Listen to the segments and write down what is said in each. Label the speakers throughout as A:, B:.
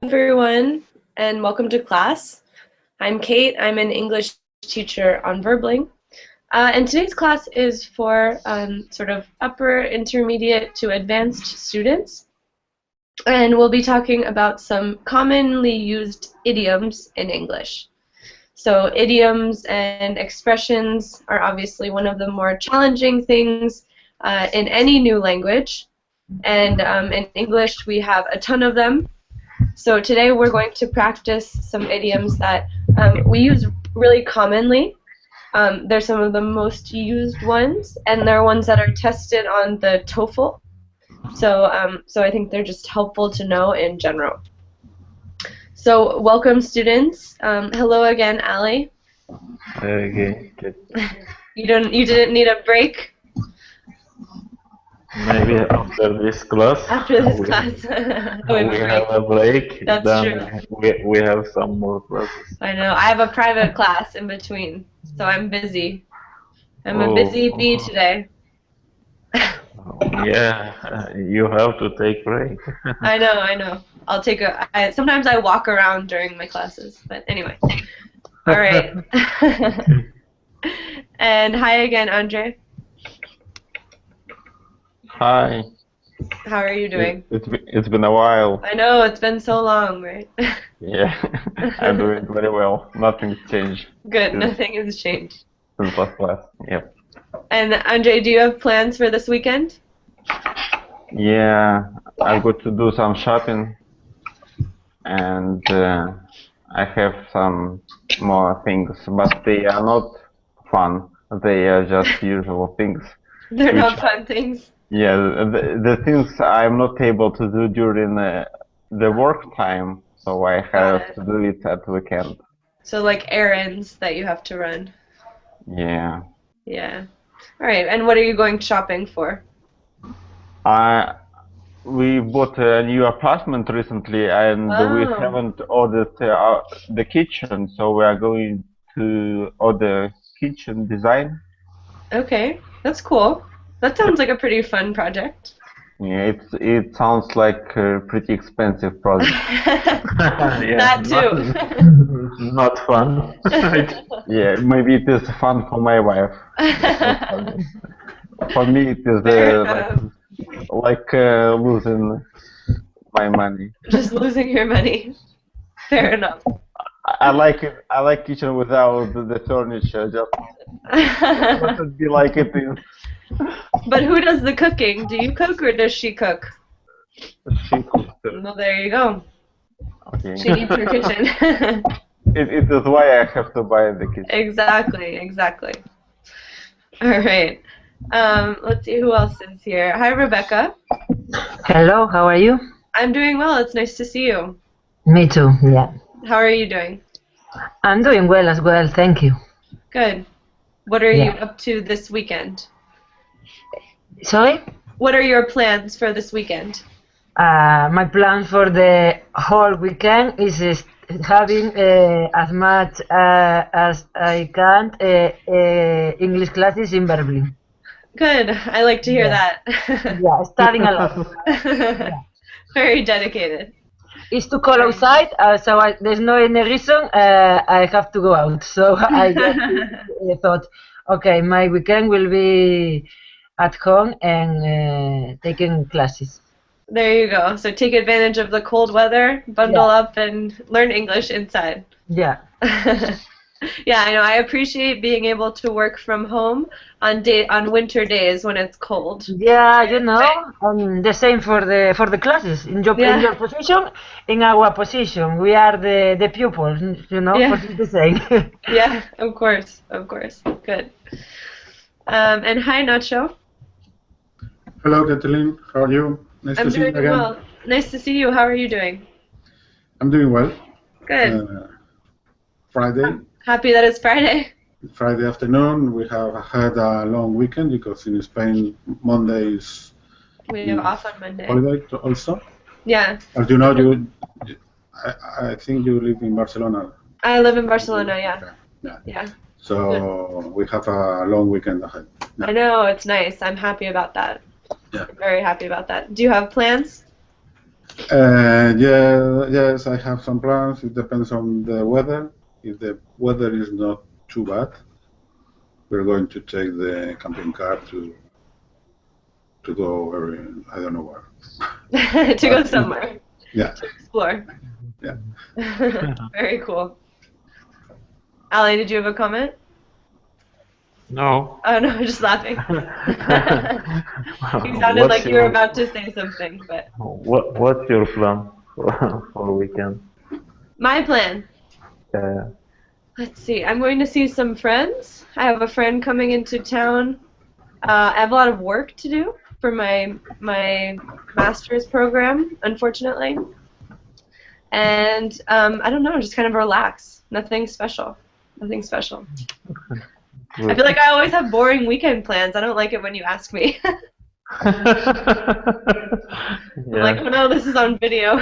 A: Everyone, and welcome to class. I'm Kate. I'm an English teacher on Verbling. And today's class is for sort of upper, intermediate to advanced students. And we'll be talking about some commonly used idioms in English. So idioms and expressions are obviously one of the more challenging things in any new language. And in English, we have a ton of them. So today we're going to practice some idioms that we use really commonly. They're some of the most used ones, and they're ones that are tested on the TOEFL. So I think they're just helpful to know in general. So welcome, students. Hello again, Ali.
B: Okay.
A: You didn't need a break
B: Maybe after this class.
A: after this class.
B: We have a break.
A: That's
B: then
A: true.
B: we have some more classes.
A: I know. I have a private class in between, so I'm busy. I'm a busy bee today.
B: Yeah, you have to take break.
A: I know. I'll take sometimes I walk around during my classes, but anyway. All right. And hi again, Andre.
B: Hi.
A: How are you doing?
B: It's been a while.
A: I know, it's been so long, right?
B: Yeah, I'm doing very well. Nothing's changed.
A: Good, nothing has changed.
B: Since last class. Yep.
A: And Andre, do you have plans for this weekend?
B: Yeah, I'm going to do some shopping, and I have some more things, but they are not fun. They are just usual things.
A: They're not fun things.
B: Yeah, the things I'm not able to do during the work time, so I have to do it at weekend.
A: So like errands that you have to run.
B: Yeah.
A: Yeah. All right. And what are you going shopping for?
B: We bought a new apartment recently, and we haven't ordered the kitchen, so we are going to order kitchen design.
A: Okay, that's cool. That sounds like a pretty fun project.
B: Yeah, it sounds like a pretty expensive project.
A: Yeah, that too.
B: Not fun. Yeah, maybe it is fun for my wife. For me, it is like losing my money.
A: Just losing your money. Fair enough.
B: I like it. I like kitchen without the furniture. Just let it be like it is.
A: But who does the cooking? Do you cook or does she cook?
B: She cooks.
A: Well, there you go.
B: Okay.
A: She needs her kitchen.
B: It is why I have to buy the kitchen.
A: Exactly. All right. Let's see who else is here. Hi, Rebecca.
C: Hello, how are you?
A: I'm doing well. It's nice to see you.
C: Me too, yeah.
A: How are you doing?
C: I'm doing well as well, thank you.
A: Good. What are you up to this weekend?
C: Sorry?
A: What are your plans for this weekend?
C: My plan for the whole weekend is having as much as I can English classes in Berlin.
A: Good. I like to hear that.
C: Yeah, studying a lot. Yeah.
A: Very dedicated.
C: It's too cold outside, so there's no any reason I have to go out. So I thought, okay, my weekend will be at home and taking classes.
A: There you go. So take advantage of the cold weather, bundle up, and learn English inside.
C: Yeah.
A: Yeah, I know. I appreciate being able to work from home on winter days when it's cold.
C: Yeah, you know, the same for the classes. In your position, in our position, we are the pupils. You know, the same.
A: Yeah, of course. Good. And hi, Nacho.
D: Hello, Kathleen. How are you? Nice to see you again.
A: Well. Nice to see you. How are you doing?
D: I'm doing well.
A: Good.
D: Friday.
A: Happy that it's Friday.
D: Friday afternoon. We have had a long weekend because in Spain, Mondays.
A: We have off on Monday.
D: Holiday also.
A: Yeah.
D: As you know, I think you live in Barcelona.
A: I live in Barcelona. Yeah.
D: So we have a long weekend ahead.
A: I know, it's nice. I'm happy about that.
D: Yeah.
A: I'm very happy about that. Do you have plans?
D: Yeah, yes, I have some plans. It depends on the weather. If the weather is not too bad, we're going to take the camping car to go I don't know where.
A: To go somewhere.
D: Yeah.
A: To explore.
D: Yeah.
A: Very cool. Ali, did you have a comment?
B: No.
A: Oh no, just laughing. You sounded like you were about to say something, but
B: What's your plan for weekend?
A: my plan.
B: Uh,
A: Let's see. I'm going to see some friends. I have a friend coming into town. I have a lot of work to do for my master's program, unfortunately. And I don't know, just kind of relax. Nothing special. Nothing special. I feel like I always have boring weekend plans. I don't like it when you ask me. I'm like, oh no, this is on video.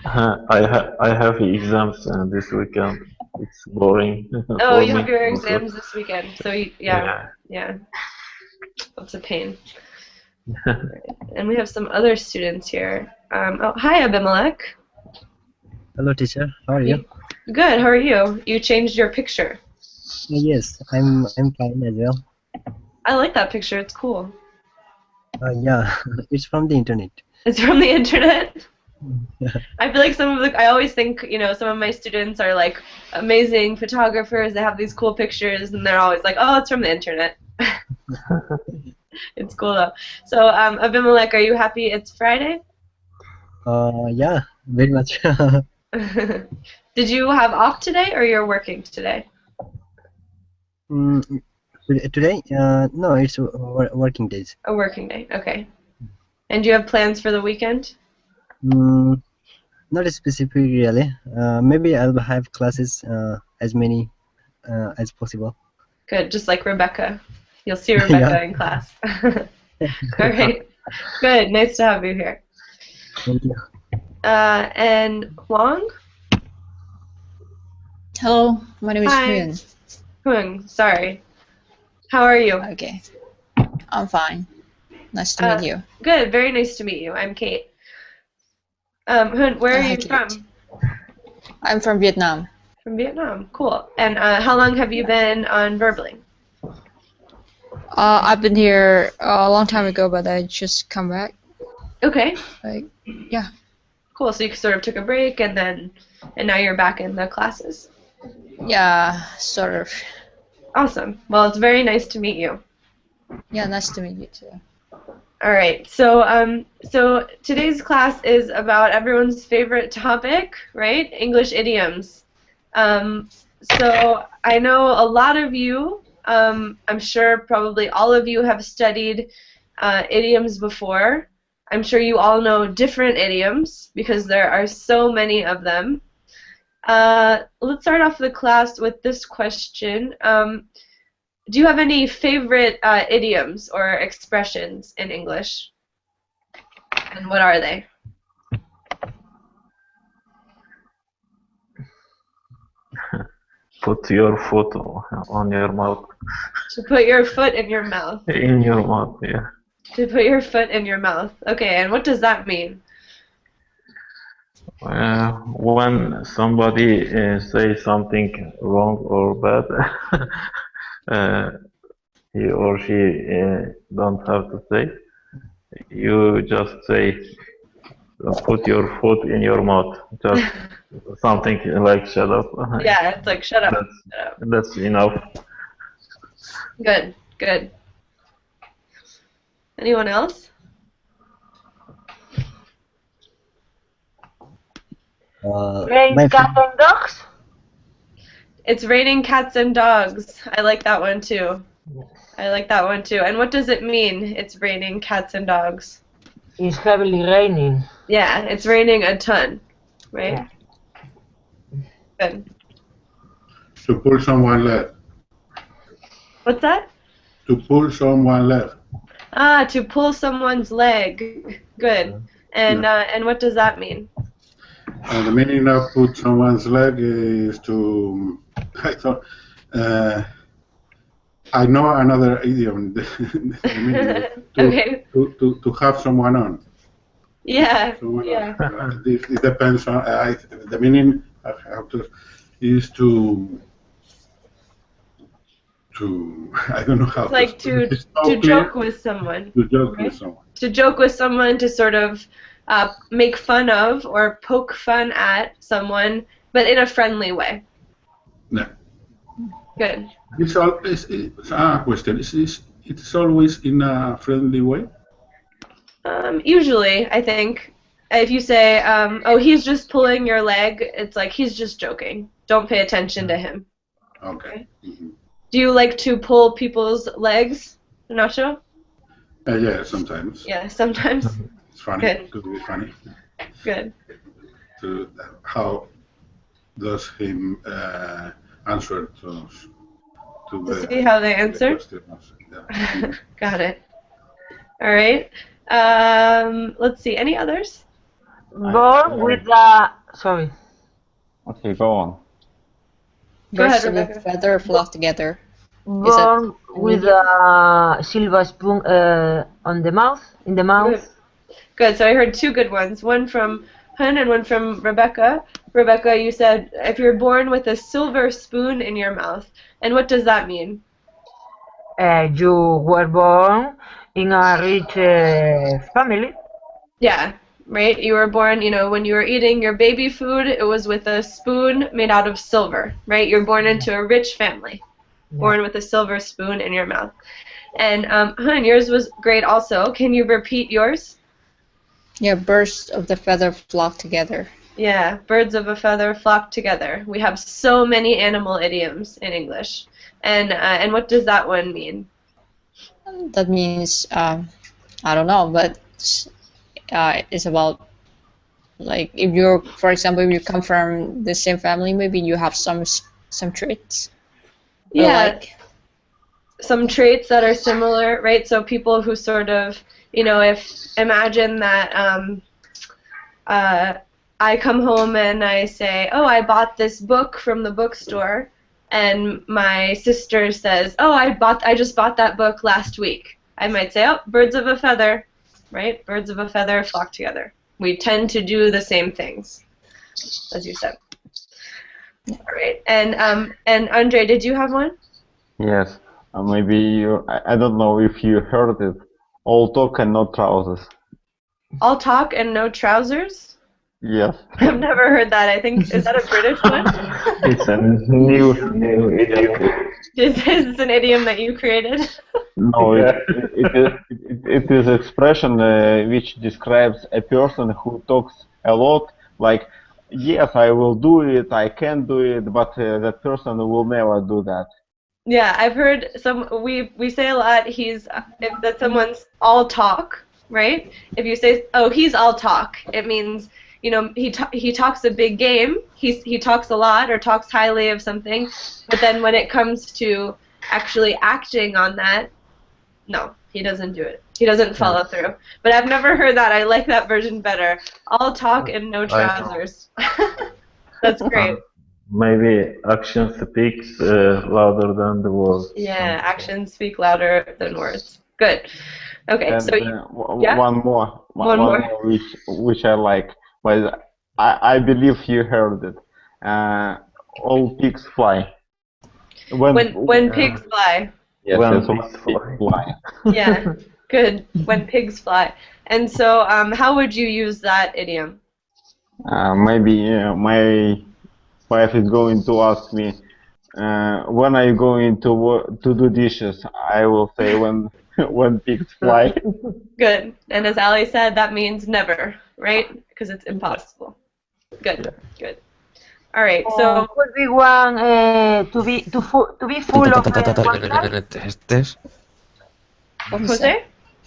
B: I have exams this weekend. It's boring
A: Oh,
B: for
A: you have
B: me
A: your
B: also.
A: exams this weekend. So yeah. That's a pain. And we have some other students here. Oh, hi, Abimelech.
E: Hello, teacher. How are you?
A: Good. How are you? You changed your picture.
E: Yes, I'm fine as well.
A: I like that picture. It's cool.
E: Yeah, it's from the internet.
A: It's from the internet.
E: Yeah.
A: I feel like I always think, some of my students are like amazing photographers. They have these cool pictures, and they're always like, oh, it's from the internet. It's cool though. So, Abimelech, are you happy it's Friday?
E: Yeah, very much.
A: Did you have off today, or you're working today?
E: Today? No, it's working days.
A: A working day. Okay. And do you have plans for the weekend?
E: Not specific really. Maybe I'll have classes as many as possible.
A: Good, just like Rebecca. You'll see Rebecca
E: Yeah.
A: in class. All right. Good. Nice to have you here.
E: Thank you.
A: And Huang?
F: Hello, my name is
A: Hi.
F: Hyun.
A: Huang, sorry. How are you?
F: Okay, I'm fine. Nice to meet you.
A: Good. Very nice to meet you. I'm Kate. Huang, where are
F: Hi,
A: you
F: Kate.
A: from?
F: I'm from Vietnam.
A: From Vietnam. Cool. And how long have you been on Verbling?
F: I've been here a long time ago, but I just come back.
A: Okay.
F: Yeah.
A: Cool. So you sort of took a break, and now you're back in the classes.
F: Yeah, sort of.
A: Awesome. Well, it's very nice to meet you.
F: Yeah, nice to meet you too.
A: All right. So today's class is about everyone's favorite topic, right? English idioms. So I know a lot of you, I'm sure probably all of you have studied idioms before. I'm sure you all know different idioms because there are so many of them. Let's start off the class with this question. Do you have any favorite idioms or expressions in English? And what are they?
B: Put your foot on your mouth.
A: To put your foot in your mouth.
B: In your mouth, yeah.
A: To put your foot in your mouth. Okay, and what does that mean?
B: When somebody says something wrong or bad, he or she don't have to say. You just say, put your foot in your mouth. Just something like shut up.
A: Yeah, it's like shut up.
B: That's enough.
A: Good, good. Anyone else?
C: Rain cat and dogs?
A: It's raining cats and dogs. I like that one too. I like that one too. And what does it mean? It's raining cats and dogs.
C: It's heavily raining.
A: Yeah, it's raining a ton, right?
C: Yeah.
A: Good.
D: To pull someone left.
A: What's that?
D: To pull someone left.
A: Ah, to pull someone's leg. Good. And what does that mean?
D: The meaning of put someone's leg is to. I thought. I know another idiom. The meaning is
A: Okay.
D: to have someone on.
A: Yeah,
D: Someone
A: yeah.
D: it depends on the meaning. I have to is to I don't know how
A: It's like
D: explain. It's so
A: to
D: clear
A: joke with someone,
D: to joke with
A: right?
D: someone.
A: To joke with someone, to sort of make fun of or poke fun at someone, but in a friendly way.
D: No.
A: Good.
D: It's a question. It's always in a friendly way?
A: Usually, I think if you say, "Oh, he's just pulling your leg," it's like he's just joking. Don't pay attention to him.
D: Okay. Mm-hmm.
A: Do you like to pull people's legs, Nacho?
D: Yeah, sometimes.
A: Yeah, sometimes.
D: It's funny.
A: Good.
D: Could be funny.
A: Good.
D: To how does him answer to
A: To see how they
D: the
A: answer?
D: questions? Yeah.
A: Got it. All right. Let's see. Any others?
C: Born with the sorry.
B: Okay, go on.
A: Go ahead,
F: Birds of a
A: Rebecca.
F: feather flock together. Is it
C: Born
F: an
C: with
F: idiom?
C: a silver spoon on the mouth, in the mouth.
A: Good. Good. So I heard two good ones. One from Hun and one from Rebecca. Rebecca, you said if you're born with a silver spoon in your mouth. And what does that mean?
C: You were born in a rich family.
A: Yeah, right? You were born, when you were eating your baby food, it was with a spoon made out of silver, right? You're born into a rich family, born with a silver spoon in your mouth. And Hun, yours was great also. Can you repeat yours?
F: Yeah, birds of the feather flock together.
A: Yeah, birds of a feather flock together. We have so many animal idioms in English. And what does that one mean?
F: That means I don't know, but it's about like if you're, for example, if you come from the same family, maybe you have some traits.
A: Yeah,
F: Like
A: some traits that are similar, right? So people who sort of, if imagine that I come home and I say, "Oh, I bought this book from the bookstore," and my sister says, "Oh, I just bought that book last week." I might say, "Oh, birds of a feather," right? Birds of a feather flock together. We tend to do the same things, as you said. All right, and Andre, did you have one?
B: Yes, maybe I don't know if you heard it. All talk and no trousers.
A: All talk and no trousers?
B: Yes.
A: I've never heard that. I think, is that a British one?
B: It's a new idiom.
A: Is this an idiom that you created?
B: No, it is expression which describes a person who talks a lot, like, yes, I will do it, I can do it, but that person will never do that.
A: Yeah, I've heard we say a lot if that someone's all talk, right? If you say, "Oh, he's all talk," it means, he talks a big game. He talks a lot or talks highly of something, but then when it comes to actually acting on that, no, he doesn't do it. He doesn't follow through. But I've never heard that. I like that version better. All talk and no trousers. That's great.
G: Maybe action speaks louder than the words.
A: Yeah, actions speak louder than words. Good. Okay,
B: And
A: so yeah,
B: one more,
A: one more.
B: which I like, but I believe you heard it. All pigs fly.
A: When pigs fly.
B: Yes,
G: When
B: that's
G: pigs
B: when pigs fly.
A: Yeah, good. When pigs fly. And so, how would you use that idiom?
B: Maybe my wife is going to ask me, when are you going to do dishes? I will say when when pigs fly.
A: Good. And as Ali said, that means never, right? Because it's impossible. Good. Good. All right. So
C: Could be one to be full of oneself.
A: Jose,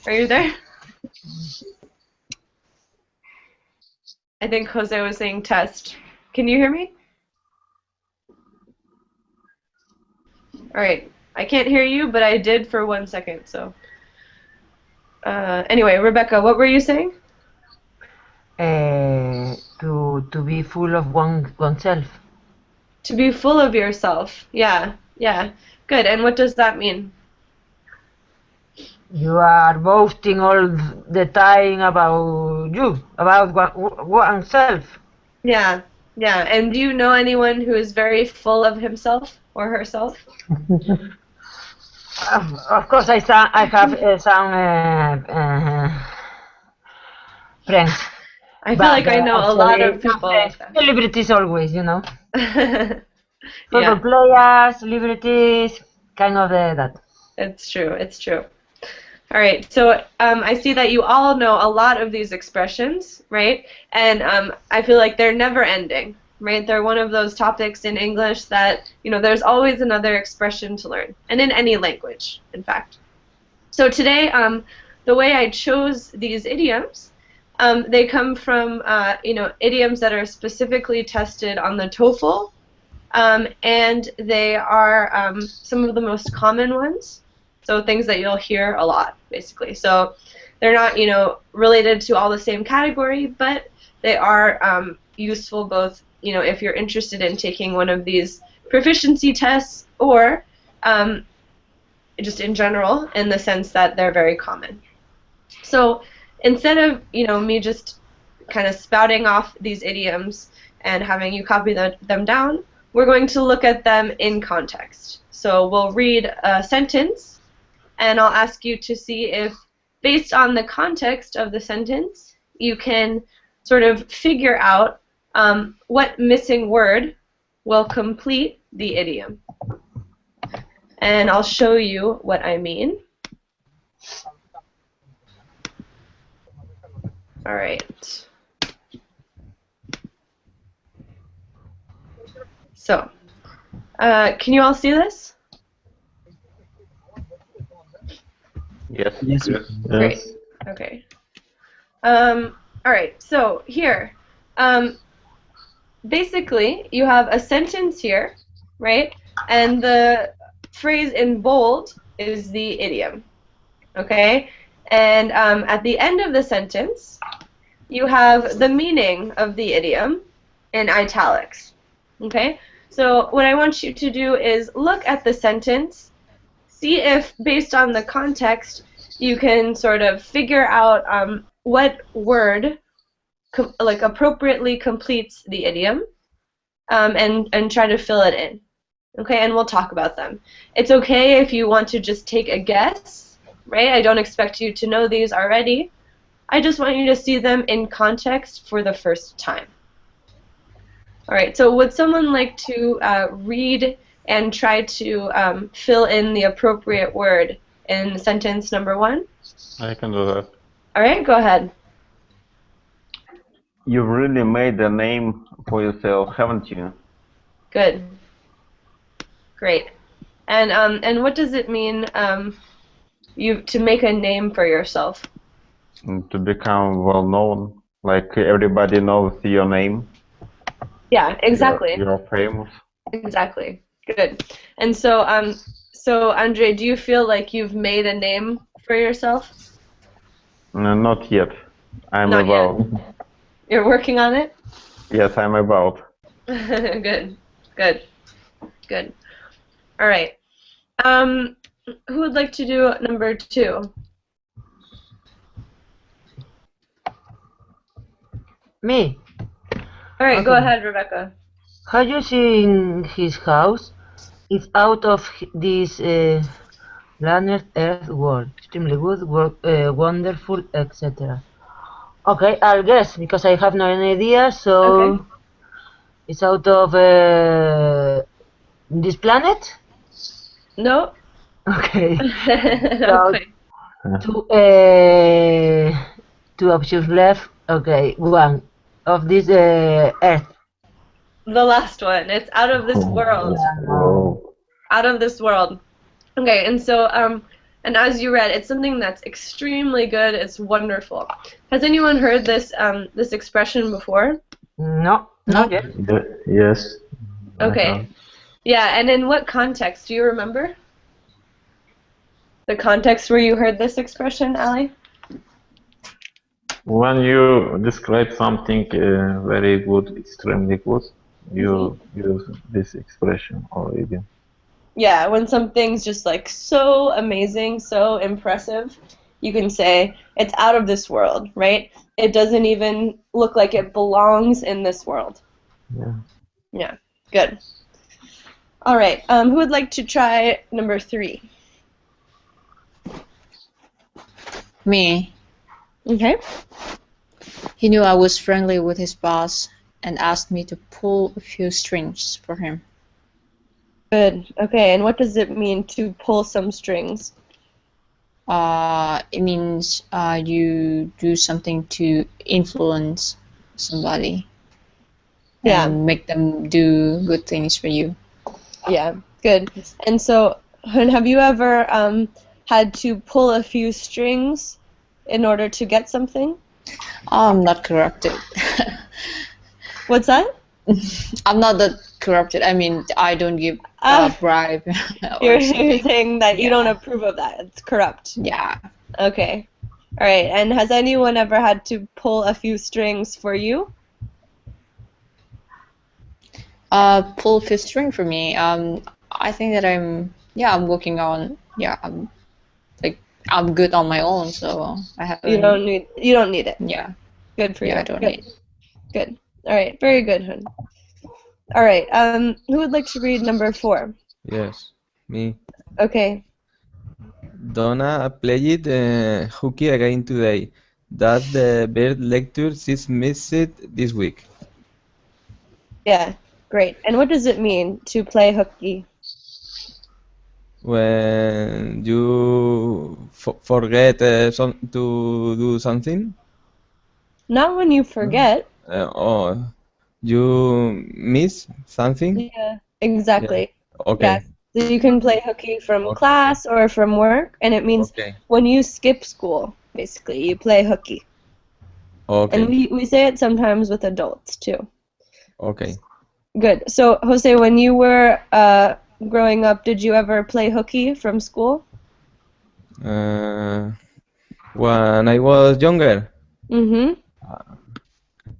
A: are you there? I think Jose was saying test. Can you hear me? All right. I can't hear you, but I did for 1 second. So anyway, Rebecca, what were you saying?
C: To be full of oneself.
A: To be full of yourself. Yeah. Yeah. Good. And what does that mean?
C: You are boasting all the time about you, about oneself.
A: Yeah, yeah. And do you know anyone who is very full of himself or herself?
C: Of course, I have some friends,
A: I feel
C: but
A: like I know a lot
C: actually
A: of
C: not
A: people
C: friends.
A: like that.
C: Celebrities always, you know. Football
A: Yeah,
C: players, celebrities, kind of that.
A: it's true. It's true. All right, so I see that you all know a lot of these expressions, right? And I feel like they're never ending, right? They're one of those topics in English that, there's always another expression to learn, and in any language, in fact. So today, the way I chose these idioms, they come from, idioms that are specifically tested on the TOEFL, and they are some of the most common ones. So things that you'll hear a lot, basically. So they're not, related to all the same category, but they are useful both, if you're interested in taking one of these proficiency tests or just in general, in the sense that they're very common. So instead of, me just kind of spouting off these idioms and having you copy them down, we're going to look at them in context. So we'll read a sentence, and I'll ask you to see if, based on the context of the sentence, you can sort of figure out what missing word will complete the idiom. And I'll show you what I mean. All right. So, can you all see this?
B: Yes.
E: Yes.
D: Yes.
A: Great.
G: Yes.
A: Okay. All right. So here, basically, you have a sentence here, right? And the phrase in bold is the idiom. Okay. And at the end of the sentence, you have the meaning of the idiom in italics. Okay. So what I want you to do is look at the sentence, see if, based on the context, you can sort of figure out what word appropriately completes the idiom, and try to fill it in. Okay, and we'll talk about them. It's okay if you want to just take a guess, right? I don't expect you to know these already. I just want you to see them in context for the first time. All right, so would someone like to read and try to fill in the appropriate word in sentence number 1?
B: I can do that.
A: All right, go ahead.
B: You've really made a name for yourself, haven't you?
A: Good. Great. And what does it mean to make a name for yourself?
B: And to become well known, like everybody knows your name.
A: Yeah, exactly.
B: You're famous.
A: Exactly. Good. And so Andre, do you feel like you've made a name for yourself?
B: No, not yet. I'm
A: Not yet.
B: about.
A: You're working on it?
B: Yes, I'm about.
A: Good. Good. Good. All right. Who would like to do number 2?
C: Me.
A: All right, go
C: Okay.
A: ahead, Rebecca.
C: Have you seen his house? It's out of this planet Earth world. Extremely good, wonderful, etc. Okay, I'll guess because I have no idea. So
A: Okay.
C: it's out of this planet.
A: No.
C: Okay.
A: Not
C: So
A: quite.
C: two options left. Okay, one of this Earth.
A: The last one. It's out of this world.
G: Oh.
A: Out of this world. Okay, and so and as you read, it's something that's extremely good. It's wonderful. Has anyone heard this expression before?
C: No, not yet.
G: Yes. I
A: Okay.
G: have.
A: Yeah, and in what context? Do you remember? The context where you heard this expression, Ali?
G: When you describe something very good, extremely good, you use this expression or idiom.
A: Yeah, when something's just like so amazing, so impressive, you can say it's out of this world, right? It doesn't even look like it belongs in this world.
B: Yeah.
A: Yeah, good. All right, who would like to try number 3?
F: Me.
A: Okay.
F: He knew I was friendly with his boss and asked me to pull a few strings for him.
A: Good. Okay, and what does it mean to pull some strings?
F: It means you do something to influence somebody
A: Yeah.
F: and make them do good things for you.
A: Yeah, good. And so, have you ever had to pull a few strings in order to get something?
F: I'm not corrupted.
A: What's that?
F: I'm not that corrupted. I mean, I don't give bribe
A: You're
F: or something.
A: saying that you
F: Yeah.
A: don't approve of that. It's corrupt.
F: Yeah.
A: Okay. All right. And has anyone ever had to pull a few strings for you?
F: Pull fifth string for me. I think that I'm working on, I'm good on my own, so I haven't.
A: You don't need it.
F: Yeah.
A: Good for you.
F: Yeah, I don't
A: Good.
F: need.
A: Good. All right. Very good, Hun. All right. Who would like to read number 4?
H: Yes, me.
A: Okay.
H: Donna played hockey again today. That the bird lecture she's missed this week.
A: Yeah. Great. And what does it mean to play hooky?
H: When you forget to do something,
A: Not when you forget.
H: or you miss something.
A: Yeah. Exactly.
H: Okay.
A: Yeah. So you can play hooky from
H: Okay.
A: class or from work, and it means
H: Okay.
A: when you skip school, basically, you play hooky.
H: Okay.
A: And we say it sometimes with adults too.
H: Okay.
A: Good. So Jose, when you were growing up, did you ever play hooky from school?
H: When I was younger,
A: Mm-hmm.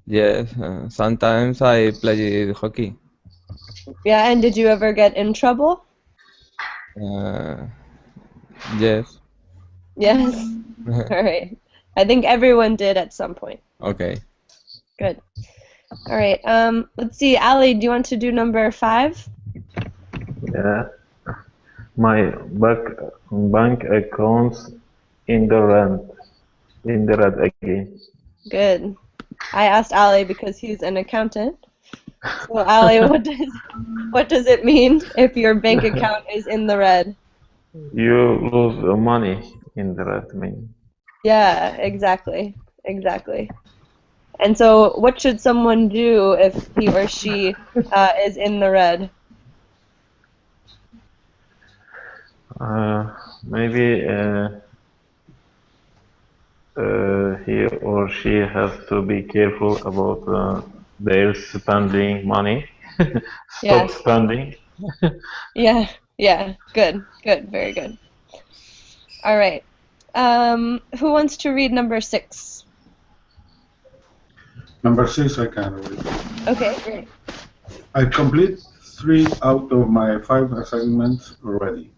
H: yes, sometimes I played hockey.
A: Yeah, and did you ever get in trouble?
H: Yes.
A: Yes. All right. I think everyone did at some point.
H: Okay.
A: Good. All right. Let's see. Ali, do you want to do number 5?
G: Yeah. My bank accounts in the red again.
A: Good. I asked Ali because he's an accountant. So Ali, what does it mean if your bank account is in the red?
G: You lose money in the red, mean.
A: Yeah, exactly. Exactly. And so what should someone do if he or she is in the red?
G: Maybe he or she has to be careful about their spending money. Stop
A: Yes.
G: spending.
A: Yeah. Yeah. Good. Good. Very good. All right. Who wants to read number 6?
D: Number 6, I can read.
A: Okay, great.
D: I complete 3 out of my 5 assignments already.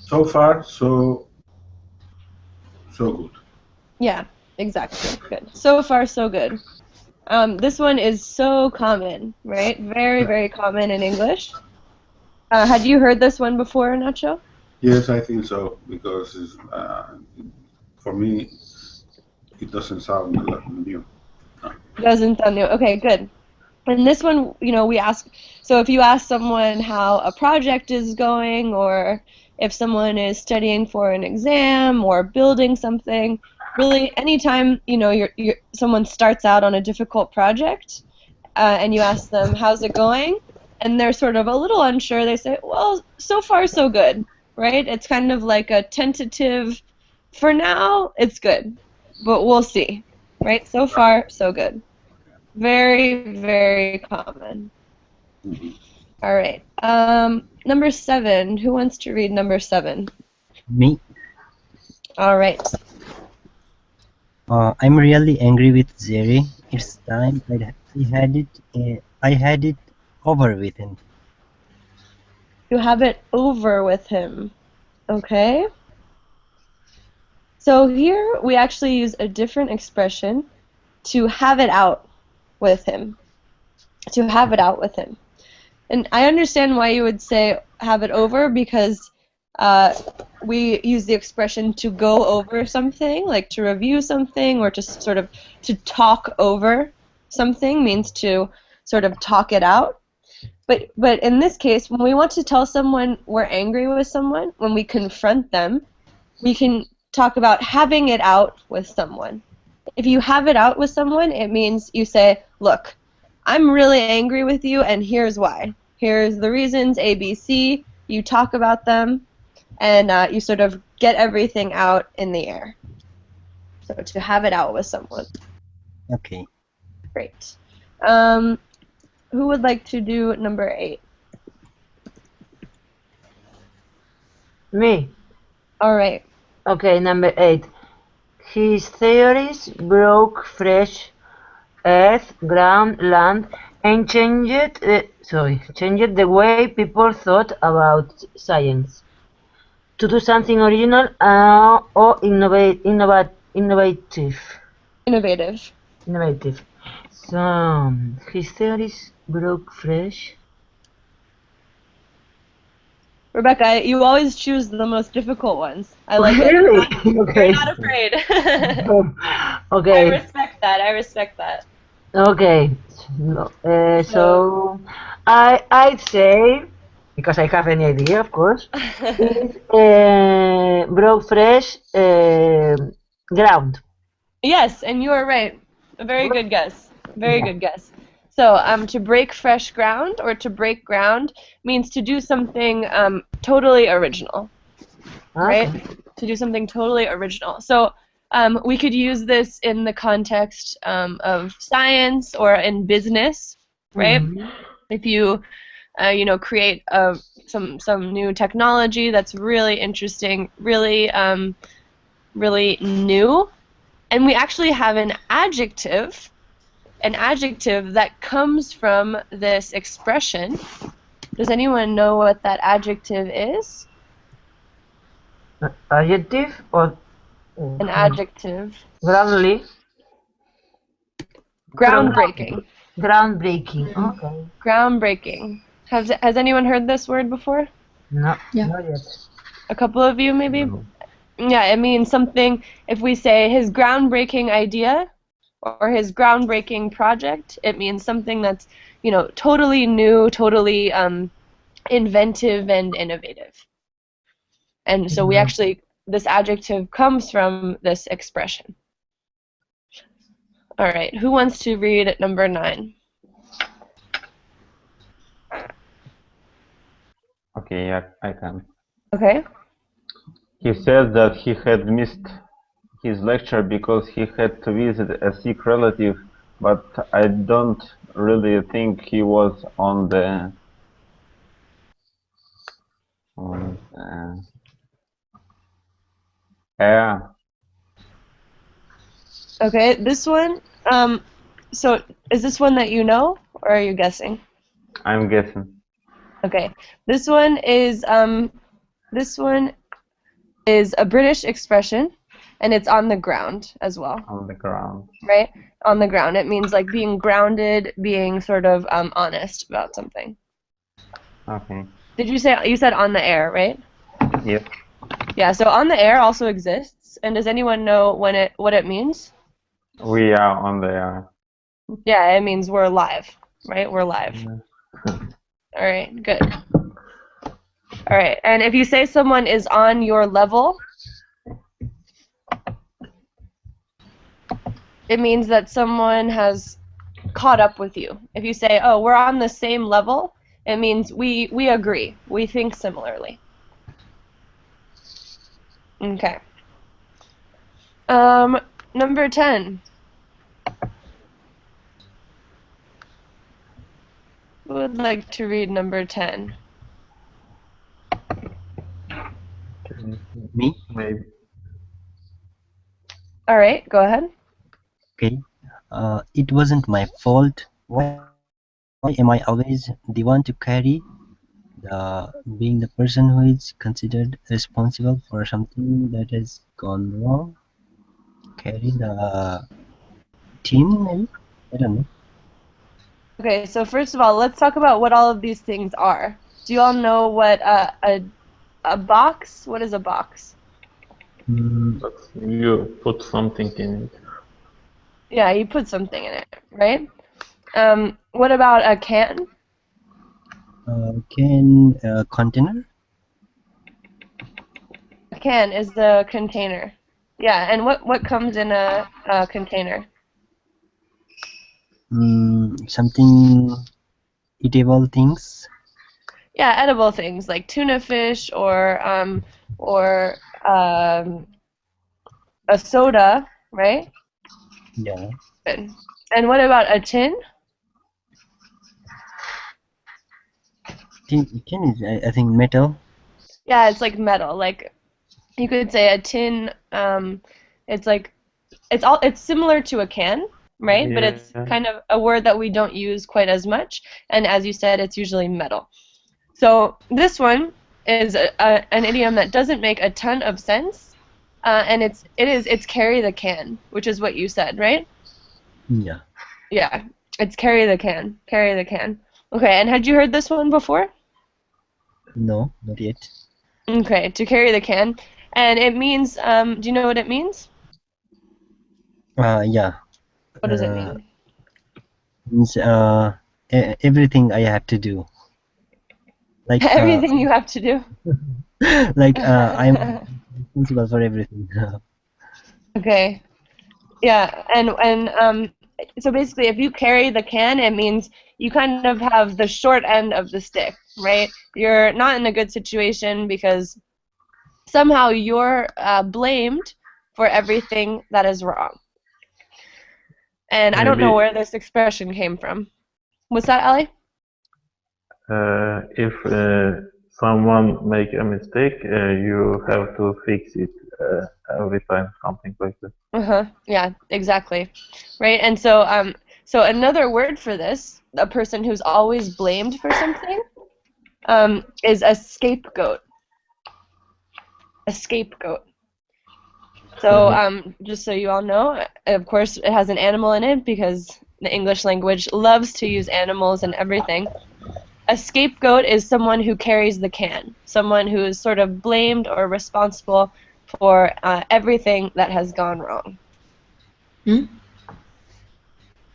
D: So far, so good.
A: Yeah, exactly. Good. So far, so good. This one is so common, right? Very, very common in English. Had you heard this one before, Nacho?
D: Yes, I think so, because for me, it doesn't sound new.
A: Doesn't sound new. Okay, good. And this one, we ask, so if you ask someone how a project is going, or if someone is studying for an exam or building something, really anytime, someone starts out on a difficult project, and you ask them, how's it going? And they're sort of a little unsure, they say, well, so far so good, right? It's kind of like a tentative, for now, it's good, but we'll see, right? So far, so good. Very, very common. All right. Number 7. Who wants to read number 7?
E: Me.
A: All right.
E: I'm really angry with Jerry. It's time I had it over with him.
A: To have it over with him. Okay? So here we actually use a different expression, to have it out with him. To have it out with him. And I understand why you would say have it over, because we use the expression to go over something, like to review something, or to sort of to talk over something means to sort of talk it out. But in this case, when we want to tell someone we're angry with someone, when we confront them, we can talk about having it out with someone. If you have it out with someone, it means you say, look, I'm really angry with you, and here's why. Here's the reasons, A, B, C. You talk about them, and you sort of get everything out in the air. So to have it out with someone.
E: Okay.
A: Great. Who would like to do number 8?
C: Me.
A: All right.
C: Okay, number 8. His theories broke fresh earth, ground, land, and changed the way people thought about science. To do something original or innovative. So his theories broke fresh.
A: Rebecca, you always choose the most difficult ones. I like
C: Really?
A: it.
C: Okay.
A: You're not afraid.
C: Okay.
A: I respect that. I respect that.
C: Okay. So I'd say, because I have any idea, of course, is broke fresh ground.
A: Yes, and you are right. A very good guess. Very good guess. So to break fresh ground or to break ground means to do something totally original, right? To do something totally original. So we could use this in the context of science or in business, right? If you create some new technology that's really interesting, really really new, and we actually have an adjective that comes from this expression. Does anyone know what that adjective is?
C: Adjective or
A: an adjective?
C: Groundly.
A: Groundbreaking.
C: Groundbreaking. Okay.
A: Groundbreaking. Has anyone heard this word before?
C: No,
F: Yeah.
C: not yet.
A: A couple of you, maybe?
G: No.
A: Yeah, it means something. If we say his groundbreaking idea or his groundbreaking project, it means something that's, totally new, totally inventive and innovative. And so we actually, this adjective comes from this expression. All right, who wants to read number 9?
B: Okay, yeah, I can.
A: Okay.
B: He said that he had missed his lecture because he had to visit a sick relative, but I don't really think he was on the air.
A: Okay, this one, so is this one that you know, or are you guessing?
B: I'm guessing.
A: Okay, this one is a British expression, and it's on the ground as well.
B: On the ground.
A: Right? On the ground. It means like being grounded, being sort of honest about something.
B: Okay.
A: You said on the air, right?
B: Yes.
A: Yeah, so on the air also exists, and does anyone know what it means?
B: We are on the air.
A: Yeah, it means we're live, right? We're live. All right, good. All right, and if you say someone is on your level, it means that someone has caught up with you. If you say, oh, we're on the same level, it means we agree. We think similarly. Okay. Number 10. Who would like to read number 10?
E: Me?
G: Maybe.
A: All right, go ahead.
E: Okay. It wasn't my fault. Why am I always the one to carry being the person who is considered responsible for something that has gone wrong. Carry the team, maybe? I don't know.
A: Okay, so first of all, let's talk about what all of these things are. Do you all know what a box? What is a box?
E: Mm,
G: But you put something in it.
A: Yeah, you put something in it, right? What about a can?
E: container?
A: A can is the container. Yeah, and what comes in a container?
E: Something eatable things?
A: Yeah, edible things like tuna fish or a soda, right?
E: Yeah.
A: Good. And what about a tin?
E: Tin is, I think, metal.
A: Yeah, it's like metal. Like you could say a tin. It's like it's similar to a can, right? But it's
G: Yeah.
A: kind of a word that we don't use quite as much. And as you said, it's usually metal. So this one is an idiom that doesn't make a ton of sense, and it's carry the can, which is what you said, right?
E: Yeah.
A: Yeah, it's carry the can, carry the can. Okay, and had you heard this one before?
E: No, not yet.
A: Okay, to carry the can, and it means. Do you know what it means?
E: Yeah.
A: What does it
E: Uh,
A: mean?
E: means everything I have to do. Like
A: Everything you have to do.
E: like I'm responsible for everything.
A: Okay. Yeah, and so basically, if you carry the can, it means you kind of have the short end of the stick, right? You're not in a good situation because somehow you're blamed for everything that is wrong. And I don't know
G: Maybe
A: where this expression came from. What's that, Ali?
G: if someone make a mistake, you have to fix it every time, something like that.
A: Uh-huh. Yeah, exactly. Right? And so another word for this, a person who's always blamed for something, is a scapegoat. A scapegoat. So, just so you all know, of course, it has an animal in it because the English language loves to use animals and everything. A scapegoat is someone who carries the can, someone who is sort of blamed or responsible for everything that has gone wrong.
F: Hmm?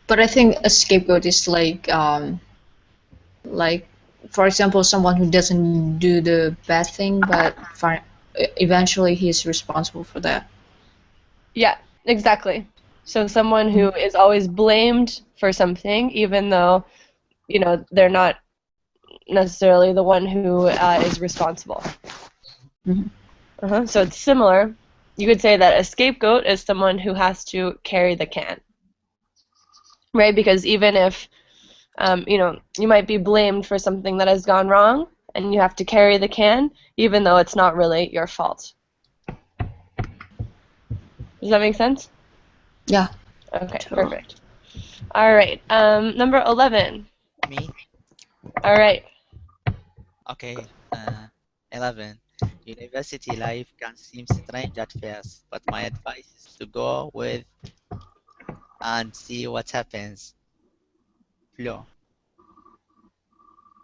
F: But I think a scapegoat is like for example, someone who doesn't do the bad thing, but eventually he's responsible for that.
A: Yeah, exactly. So someone who is always blamed for something, even though, they're not necessarily the one who is responsible.
F: Mhm.
A: So it's similar. You could say that a scapegoat is someone who has to carry the can, right? Because even if, you might be blamed for something that has gone wrong, and you have to carry the can, even though it's not really your fault. Does that make sense?
F: Yeah.
A: Okay,
F: Totally.
A: perfect. All right, number 11.
I: Me?
A: All right.
I: Okay. 11. University life can seem strange at first, but my advice is to go with and see what happens. Flow.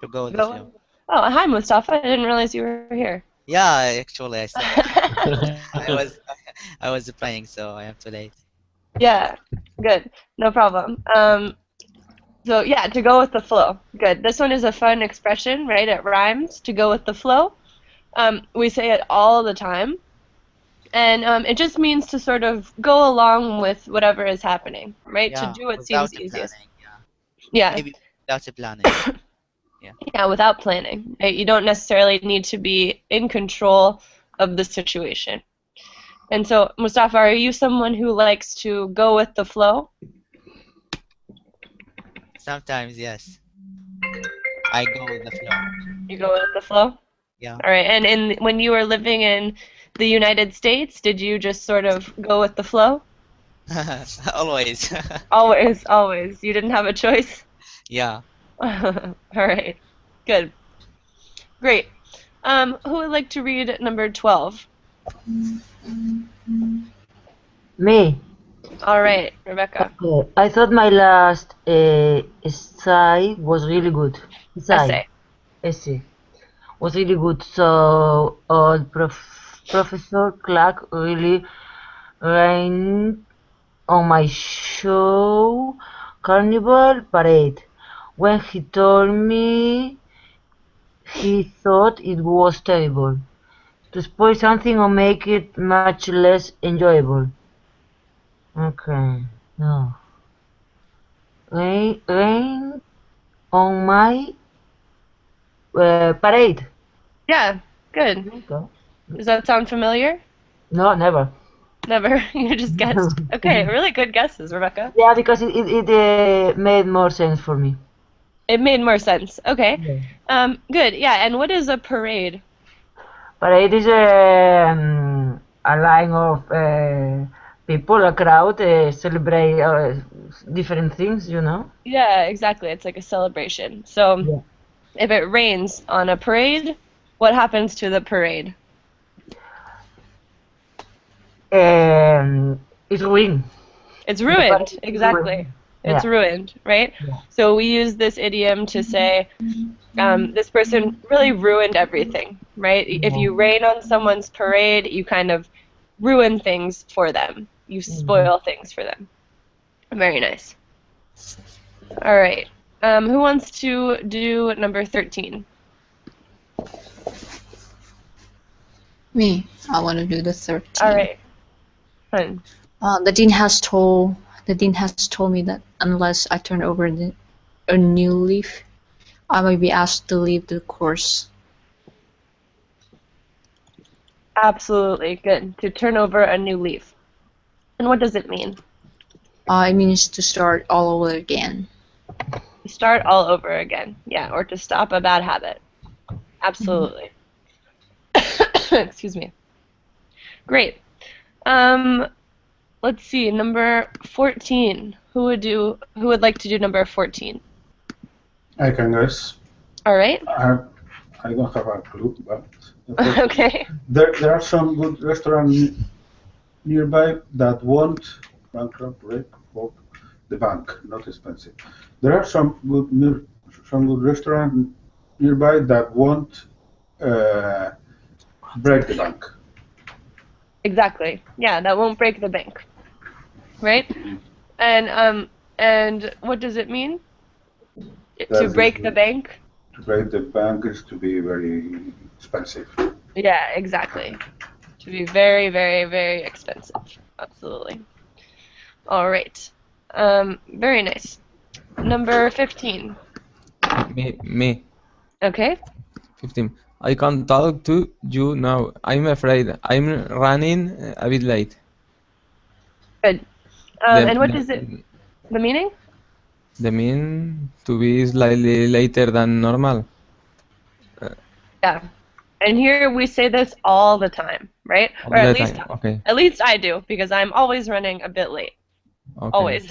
I: To go with the
A: Go.
I: flow.
A: Oh, hi, Mustafa. I didn't realize you were here.
I: Yeah, actually, I saw. I was I was playing, so I am too late.
A: Yeah, good. No problem. So yeah, to go with the flow. Good. This one is a fun expression, right? It rhymes. To go with the flow. We say it all the time, and it just means to sort of go along with whatever is happening, right? To
I: Yeah,
A: do what seems
I: without a
A: easiest.
I: planning. Yeah,
A: Yeah,
I: maybe without a planning. Yeah.
A: yeah, without planning. Right? You don't necessarily need to be in control of the situation. And so, Mustafa, are you someone who likes to go with the flow?
I: Sometimes, yes. I go with the flow.
A: You go with the flow?
I: Yeah.
A: All right. And when you were living in the United States, did you just sort of go with the flow?
I: Always.
A: Always, always. You didn't have a choice?
I: Yeah.
A: All right. Good. Great. Who would like to read number 12?
C: Me.
A: All right, Rebecca.
C: Okay. I thought my last essay was really good.
A: Essay.
C: Essay was really good. So Professor Clark really rained on my show Carnival Parade when he told me he thought it was terrible to spoil something or make it much less enjoyable. Okay, no. Rain on my parade.
A: Yeah, good.
C: Okay.
A: Does that sound familiar?
C: No, never.
A: Never. You just guessed. Okay, really good guesses, Rebecca.
C: Yeah, because it made more sense for me.
A: It made more sense. Okay.
C: Yeah.
A: Good. Yeah, and what is a parade?
C: Parade is a line of people, a crowd, celebrate different things, you know?
A: Yeah, exactly. It's like a celebration. So
C: Yeah.
A: if it rains on a parade, what happens to the parade?
C: It's ruined.
A: It's
C: The parade
A: ruined.
C: is
A: Exactly.
C: ruined.
A: It's
C: Yeah.
A: ruined, right?
C: Yeah.
A: So we use this idiom to say this person really ruined everything, right? If you rain on someone's parade, you kind of ruin things for them. You
C: Mhm.
A: spoil things for them. Very nice. All right. Who wants to do number 13?
F: Me. I want to do the 13.
A: All right. Fun.
F: The dean has told me that unless I turn over a new leaf, I might be asked to leave the course.
A: Absolutely. Good. To turn over a new leaf. And what does it mean?
F: It means to start all over again.
A: To start all over again. Yeah, or to stop a bad habit. Absolutely. Excuse me. Great. Let's see, number 14. Who would like to do number 14?
D: I can guess.
A: All right.
D: I don't have a clue, but
A: Okay.
D: there are some good restaurants nearby that won't bankrupt for the bank, not expensive. There are some good restaurants nearby that won't break the bank.
A: Exactly. Yeah, that won't break the bank. Right? And what does it mean? To
D: That is,
A: break the bank?
D: to break the bank is to be very expensive.
A: Yeah, exactly. To be very, very, very expensive. Absolutely. All right. Very nice. Number 15.
H: Me.
A: Okay.
H: 15. I can't talk to you now. I'm afraid. I'm running a bit late.
A: Good.
H: The,
A: And what is it? The meaning?
H: the mean to be slightly later than normal.
A: Yeah. And here we say this all the time, right?
H: All
A: Or
H: the time. Okay.
A: at least I do, because I'm always running a bit late.
H: Okay.
A: Always.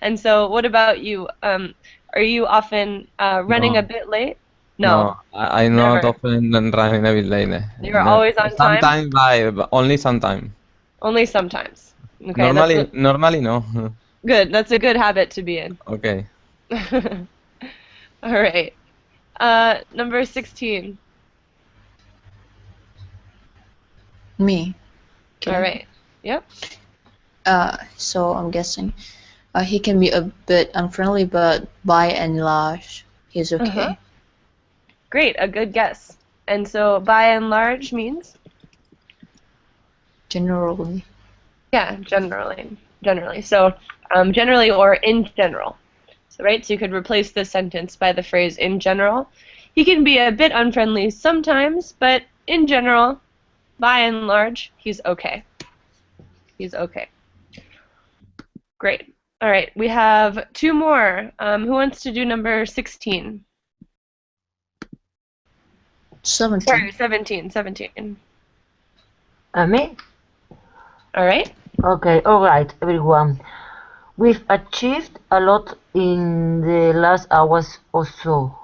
A: And so what about you? Are you often running
H: No.
A: a bit late?
H: No,
A: No.
H: I'm not
A: Never.
H: often running a bit late.
A: You're
H: No.
A: always on time?
H: Sometimes, but only sometimes.
A: Only sometimes. Okay, that's
H: Normally no.
A: good. That's a good habit to be in.
H: Okay.
A: All right. Number 16.
F: Me.
A: All right. Yep.
F: So I'm guessing he can be a bit unfriendly, but by and large, he's okay.
A: Uh-huh. Great, a good guess. And so by and large means?
F: Generally.
A: Yeah, generally. Generally. So generally or in general. So, right, so you could replace this sentence by the phrase in general. He can be a bit unfriendly sometimes, but in general, by and large, he's okay. He's okay. Great. All right, we have two more. Who wants to do number 16?
F: 17.
A: Sorry, 17. 17.
C: Me?
A: All right.
C: Okay, alright, everyone. We've achieved a lot in the last hours or so.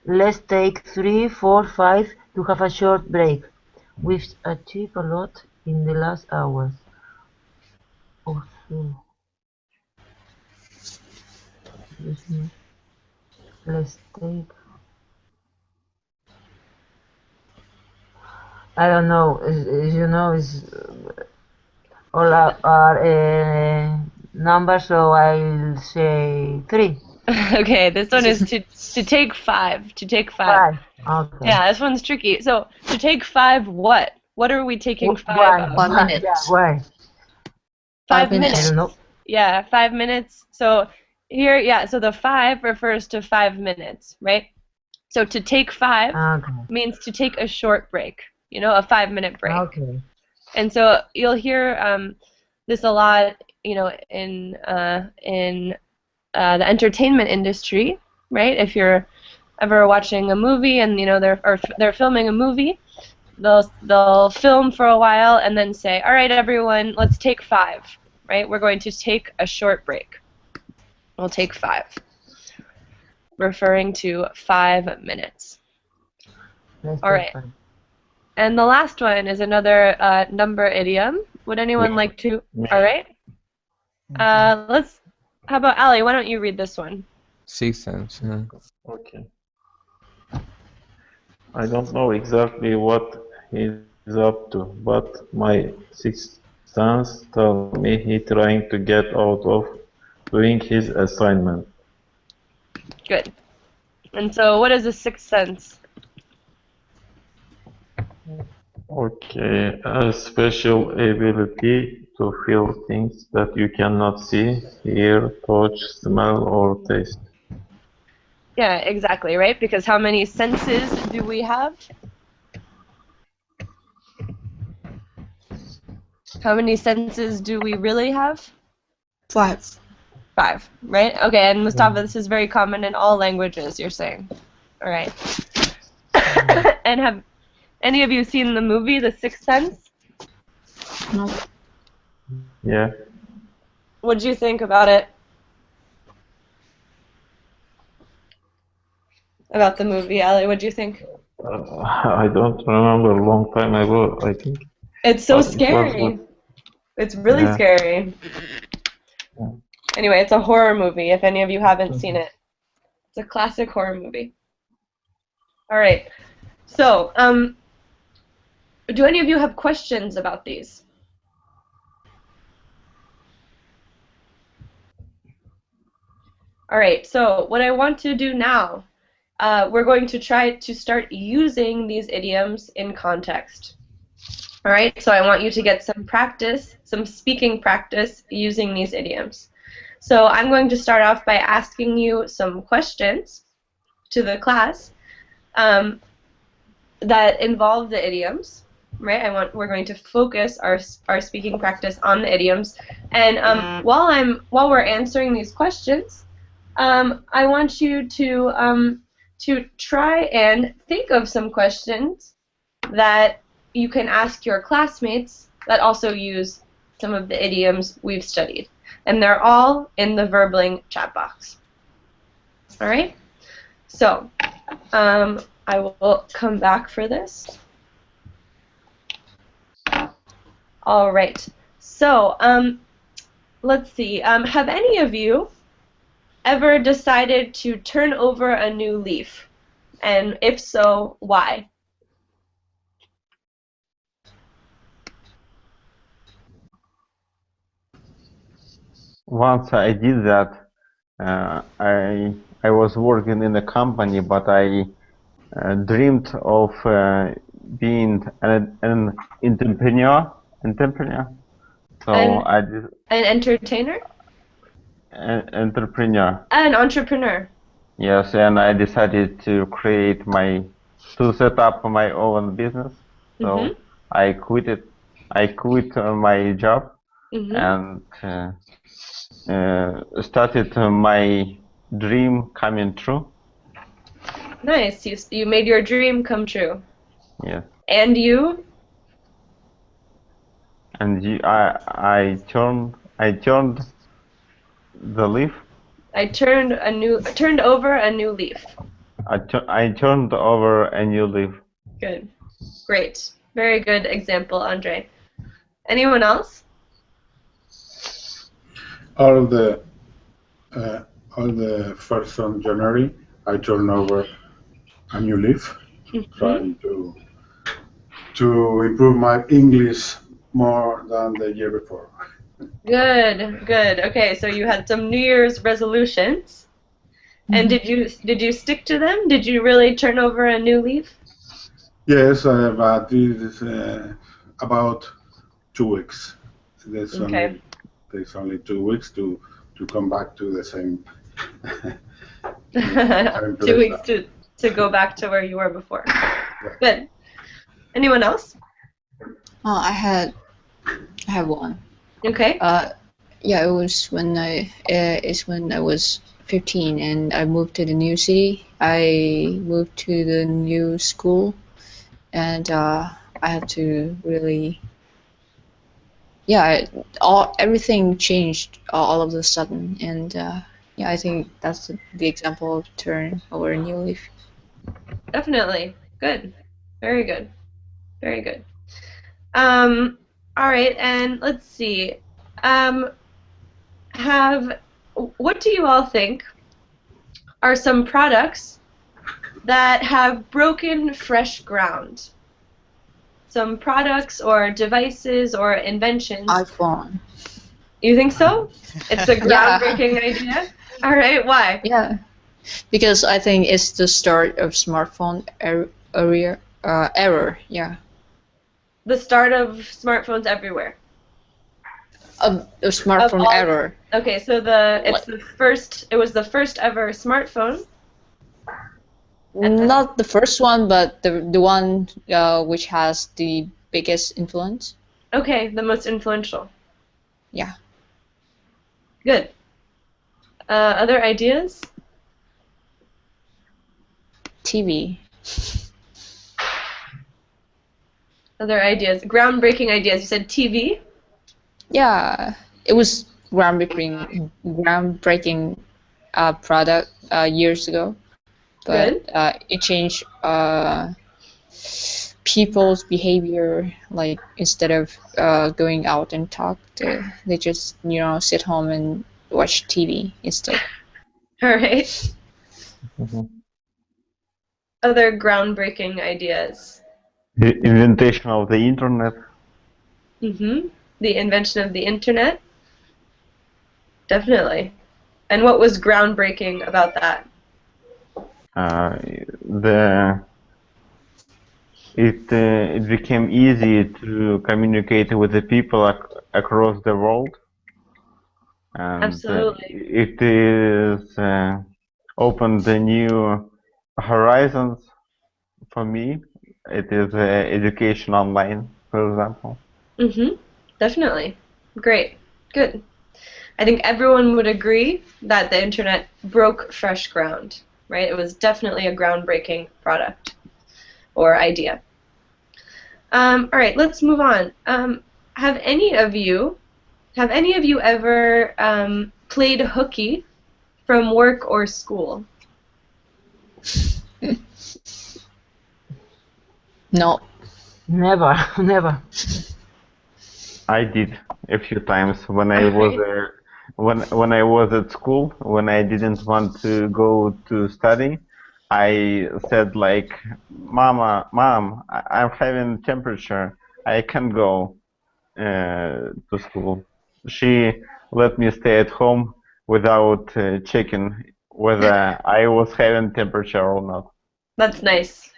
C: Let's take 3, 4, 5 to have a short break. We've achieved a lot in the last hours or so. Let's take. I don't know. You know, it's all are numbers, so I'll say 3.
A: Okay, this one is to take 5. To take 5.
C: 5. Okay.
A: Yeah, this one's tricky. So to take 5 what? What are we taking 5
C: Why?
A: of?
F: 1 minute.
C: Yeah, why?
A: 5
F: minutes.
C: I don't know.
A: Yeah, 5 minutes. So here, yeah, so the 5 refers to 5 minutes, right? So to take 5
C: Okay.
A: means to take a short break, a 5-minute break.
C: Okay.
A: And so you'll hear this a lot, in the entertainment industry, right? If you're ever watching a movie and they're filming a movie, they'll film for a while and then say, all right, everyone, let's take 5, right? We're going to take a short break. We'll take 5, referring to 5 minutes.
C: Let's
A: All
C: take
A: right.
C: 5.
A: And the last one is another number idiom. Would anyone like to? All right. How about Ali? Why don't you read this one?
H: 6 cents.
G: Okay. I don't know exactly what he's up to, but my sixth sense tells me he's trying to get out of doing his assignment.
A: Good. And so, what is a sixth sense?
G: Okay, a special ability to feel things that you cannot see, hear, touch, smell, or taste.
A: Yeah, exactly, right? Because how many senses do we have? How many senses do we really have?
F: 5.
A: 5, right? Okay, and Mustafa, this is very common in all languages, you're saying. All right. And have any of you seen the movie, The Sixth Sense?
F: No.
G: Yeah.
A: What did you think about it? About the movie, Ali, what do you think?
G: I don't remember, a long time ago, I think.
A: It's so
G: But it was
A: scary.
G: good.
A: It's really
G: Yeah.
A: scary.
G: Yeah.
A: Anyway, it's a horror movie, if any of you haven't seen it. It's a classic horror movie. All right. So, do any of you have questions about these? All right, so what I want to do now, we're going to try to start using these idioms in context. All right, so I want you to get some practice, some speaking practice using these idioms. So I'm going to start off by asking you some questions to the class that involve the idioms, right? We're going to focus our speaking practice on the idioms, and while we're answering these questions, I want you to try and think of some questions that you can ask your classmates that also use some of the idioms we've studied. And they're all in the Verbling chat box. All right? So, I will come back for this. All right. So, let's see. Have any of you ever decided to turn over a new leaf? And if so, why?
B: Once I did that. I was working in a company, but I dreamed of being an entrepreneur. So I did
A: An entertainer?
B: an entrepreneur.
A: An entrepreneur.
B: Yes, and I decided to set up my own business. So I quit my job and started my dream coming true.
A: Nice. You made your dream come true.
B: Yes.
A: And you?
B: And I turned the leaf.
A: I turned over a new leaf.
B: I turned over a new leaf.
A: Good. Great. Very good example, Andre. Anyone else?
D: All the uh, all the first on January, I turn over a new leaf, trying to improve my English more than the year before.
A: Good, good. Okay, so you had some New Year's resolutions, and did you stick to them? Did you really turn over a new leaf?
D: Yes, but this is about 2 weeks.
A: Okay.
D: Takes only 2 weeks to come back to the same same
A: 2 weeks
D: place.
A: to go back to where you were before. Good. Anyone else?
F: Oh, I have one.
A: Okay.
F: Yeah, it's when I was 15 and I moved to the new city. I moved to the new school, and I had to really, yeah, everything changed all of a sudden, and yeah, I think that's the example of turn over a new leaf.
A: Definitely. Good. Very good. Very good. All right, and let's see. Um, what do you all think are some products that have broken fresh ground? Some products or devices or inventions.
F: iPhone.
A: You think so? It's a
F: Yeah.
A: groundbreaking idea? All right, why?
F: Yeah, because I think it's the start of smartphone error. Yeah,
A: The start of smartphones everywhere.
F: of
A: Of
F: smartphone
A: all.
F: error.
A: Okay, so it was the first ever smartphone.
F: Not the first one, but the one which has the biggest influence.
A: Okay, the most influential.
F: Yeah.
A: Good. Other ideas?
F: TV.
A: Other ideas? Groundbreaking ideas. You said TV?
F: Yeah, it was groundbreaking product years ago, but
A: Good.
F: it changed people's behavior. Like instead of going out and talk, they just sit home and watch TV instead.
A: All right.
B: Mhm.
A: Other groundbreaking ideas.
B: The invention of the internet.
A: Mm-hmm. The invention of the internet. Definitely. And what was groundbreaking about that?
B: The it became easy to communicate with the people across the world, and
A: Absolutely.
B: it is opened the new horizons for me. It is education online, for example.
A: Mm-hmm. Definitely. Great. Good. I think everyone would agree that the internet broke fresh ground, right? It was definitely a groundbreaking product or idea. All right, let's move on. Have any of you ever played hooky from work or school?
F: No.
C: Never, never.
B: I did a few times when I was when I was at school, when I didn't want to go to study. I said like, Mom, I'm having temperature. I can't go to school. She let me stay at home without checking whether I was having temperature or not.
A: That's nice.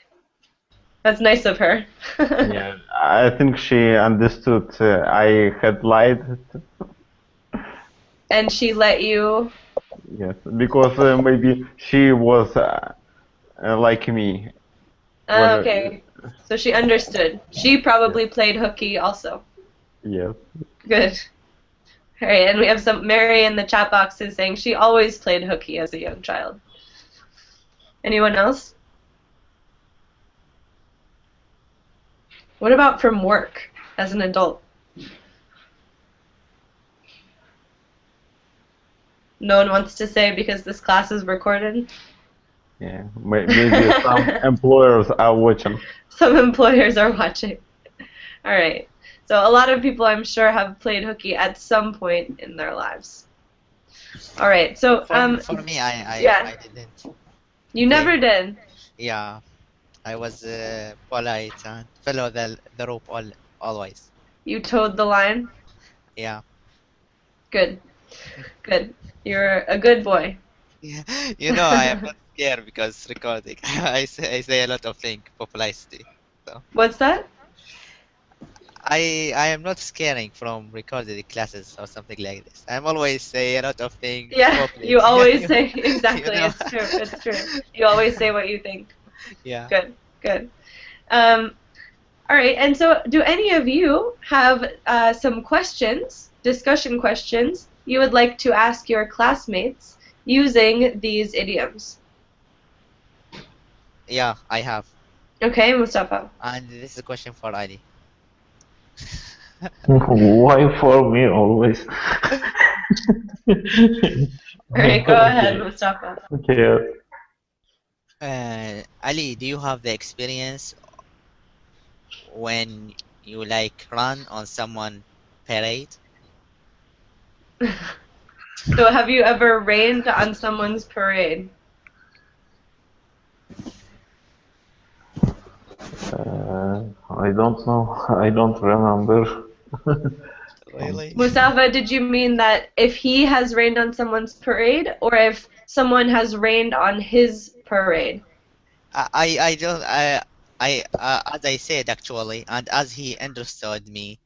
A: That's nice of her.
B: Yeah, I think she understood I had lied.
A: And she let you.
B: Yes, because maybe she was like me. When
A: Okay. So she understood. She
B: yes,
A: probably played hooky also.
B: yes.
A: Good. All right, and we have some Mary in the chat box is saying she always played hooky as a young child. Anyone else? What about from work as an adult? No one wants to say because this class is recorded?
B: Yeah, maybe some employers are watching.
A: Some employers are watching. All right. So a lot of people, I'm sure, have played hooky at some point in their lives. All right. So
I: For me,
A: yeah,
I: I didn't
A: you
I: play.
A: never did.
I: Yeah, I was polite and follow the rope always.
A: You towed the line.
I: Yeah.
A: Good. Good. You're a good boy.
I: Yeah. I am not scared because recording. I say a lot of things popularity. So
A: What's that?
I: I am not scaring from recorded classes or something like this. I'm always say a lot of things
A: Yeah,
I: public.
A: you always say
I: You
A: exactly.
I: know.
A: It's true. It's true. You always say what you think.
I: Yeah.
A: Good. Good. All right. And so, do any of you have some questions, discussion questions, you would like to ask your classmates using these idioms?
I: Yeah, I have.
A: Okay, Mustafa.
I: And this is a question for Ali.
G: Why for me always?
A: All right, go ahead,
G: Okay.
A: Mustafa.
G: Okay.
I: Ali, do you have the experience when you like run on someone parade?
A: So, have you ever rained on someone's parade?
G: I don't know. I don't remember.
I: Really?
A: Mustafa, did you mean that if he has rained on someone's parade, or if someone has rained on his parade?
I: I don't as I said actually, and as he understood me,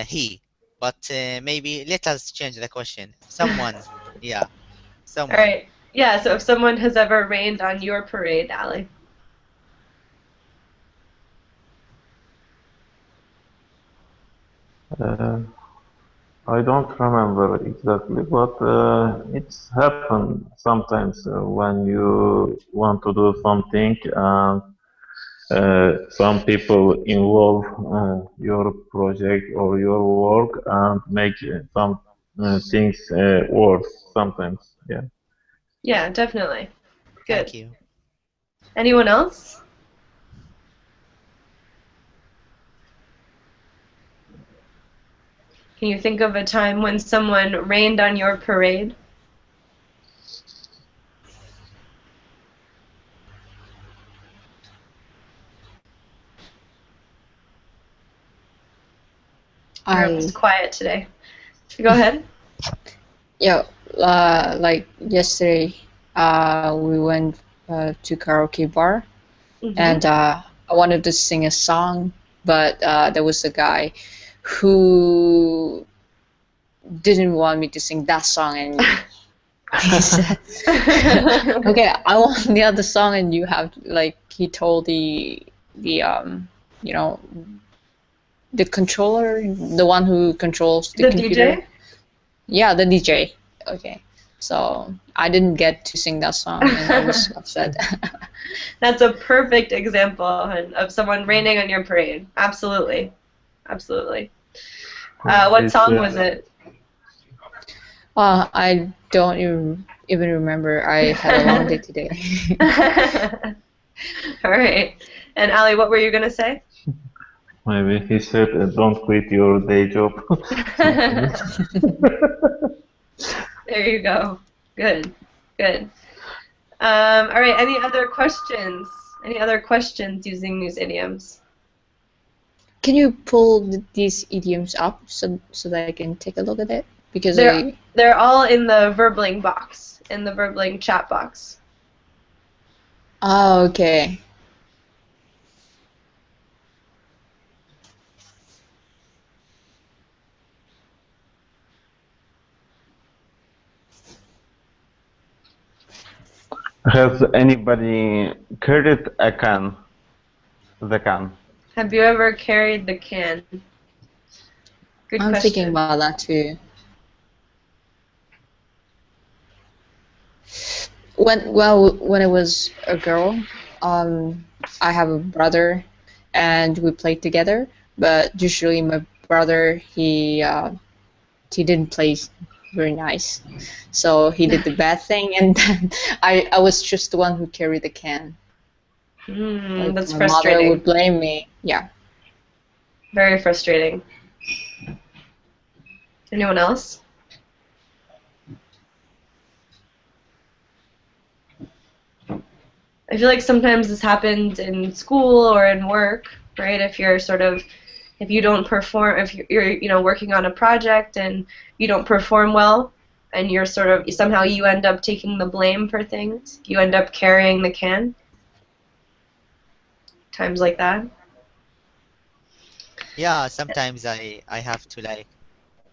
I: he. But maybe let us change the question. Someone, yeah,
A: All
I: someone.
A: right. Yeah, so if someone has ever rained on your parade, Ali.
G: Uh, I don't remember exactly, but it's happened sometimes when you want to do something and some people involve your project or your work and make some things worse sometimes. Yeah.
A: Yeah, definitely. Good.
I: Thank you.
A: Anyone else? Can you think of a time when someone rained on your parade? Everyone's quiet today. Go ahead.
F: Yeah, like yesterday, we went to karaoke bar, and I wanted to sing a song, but there was a guy who didn't want me to sing that song, and he said, "Okay, I want the other song," and you have like he told the you know the controller, the one who controls the
A: The
F: computer.
A: DJ?
F: Yeah, the DJ. Okay. So I didn't get to sing that song and I was upset.
A: That's a perfect example of someone raining on your parade. Absolutely. Absolutely. What song was it?
F: I don't even remember. I had a long day today.
A: All right. And Ali, what were you going to say?
G: Maybe he said, "Don't quit your day job."
A: There you go. Good. Good. All right. Any other questions? Any other questions using these idioms?
F: Can you pull these idioms up so that I can take a look at it? Because
A: they're all in the Verbling box, in the Verbling chat box.
F: Oh, okay.
B: Has anybody carried a can? The can.
A: Have you ever carried the can? Good
F: I'm
A: question.
F: thinking about that too. When I was a girl, I have a brother, and we played together. But usually my brother he didn't play very nice. So he did the bad thing, and then I was just the one who carried the can. Like
A: That's
F: my
A: frustrating.
F: mother would blame me. Yeah.
A: Very frustrating. Anyone else? I feel like sometimes this happens in school or in work, right? If you don't perform, if you're working on a project and you don't perform well, and you're somehow you end up taking the blame for things, you end up carrying the can. Times like that.
I: Yeah, sometimes I have to like,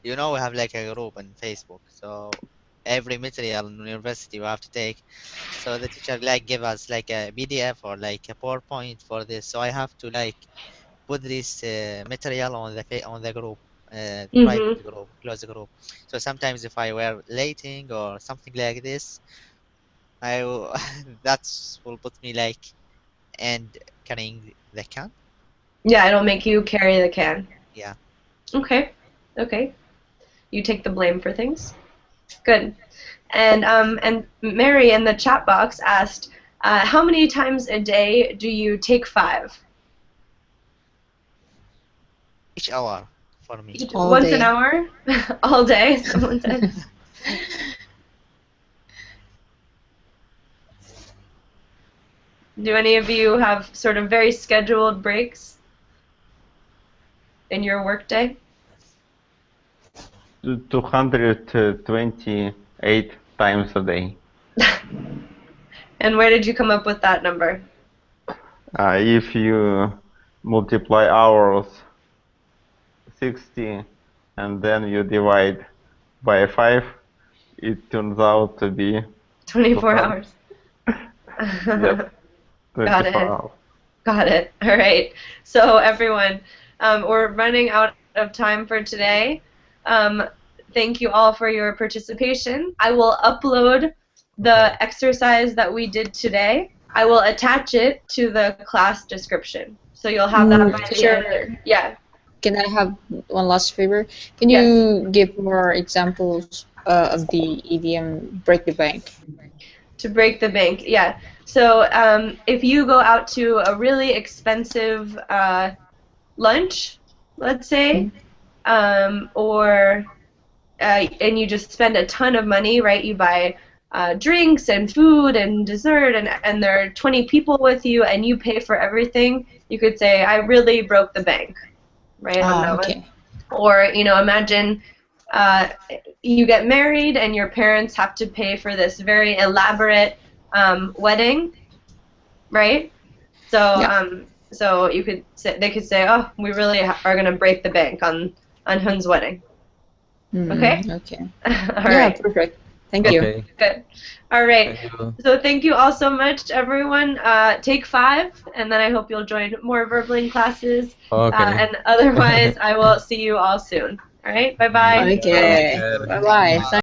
I: we have like a group on Facebook, so every material in university we have to take. So the teacher like give us like a PDF or like a PowerPoint for this. So I have to like put this material on the group, private group, closed group. So sometimes if I were lating or something like this, that's will put me like and carrying the can.
A: Yeah, it'll make you carry the can.
I: Yeah.
A: Okay. You take the blame for things. Good. And Mary in the chat box asked, how many times a day do you take 5?
I: Each hour for me.
F: All
A: Once
F: day.
A: an hour? All day, someone said. Do any of you have sort of very scheduled breaks in your workday?
B: 228 times a day.
A: And where did you come up with that number?
B: If you multiply hours 60 and then you divide by 5, it turns out to be
A: 24 hours.
B: Yep, 24 hours.
A: Got it. All right. So everyone, we're running out of time for today. Thank you all for your participation. I will upload the exercise that we did today. I will attach it to the class description. So you'll have that by the end. Yeah.
F: Can I have one last favor? Can you give more examples of the idiom break the bank?
A: To break the bank, yeah. So if you go out to a really expensive lunch, let's say, or and you just spend a ton of money, right? You buy drinks and food and dessert, and there are 20 people with you, and you pay for everything. You could say, I really broke the bank, right? On that one. Or, imagine you get married and your parents have to pay for this very elaborate wedding, right? So so they could say, oh, we really are going to break the bank on Hun's wedding. Okay?
F: Okay.
A: All right.
F: Perfect. Thank you.
A: Good. All right. So thank you all so much, everyone. Take 5, and then I hope you'll join more Verbling classes. And otherwise, I will see you all soon. All right? Bye-bye.
F: Okay. Bye-bye.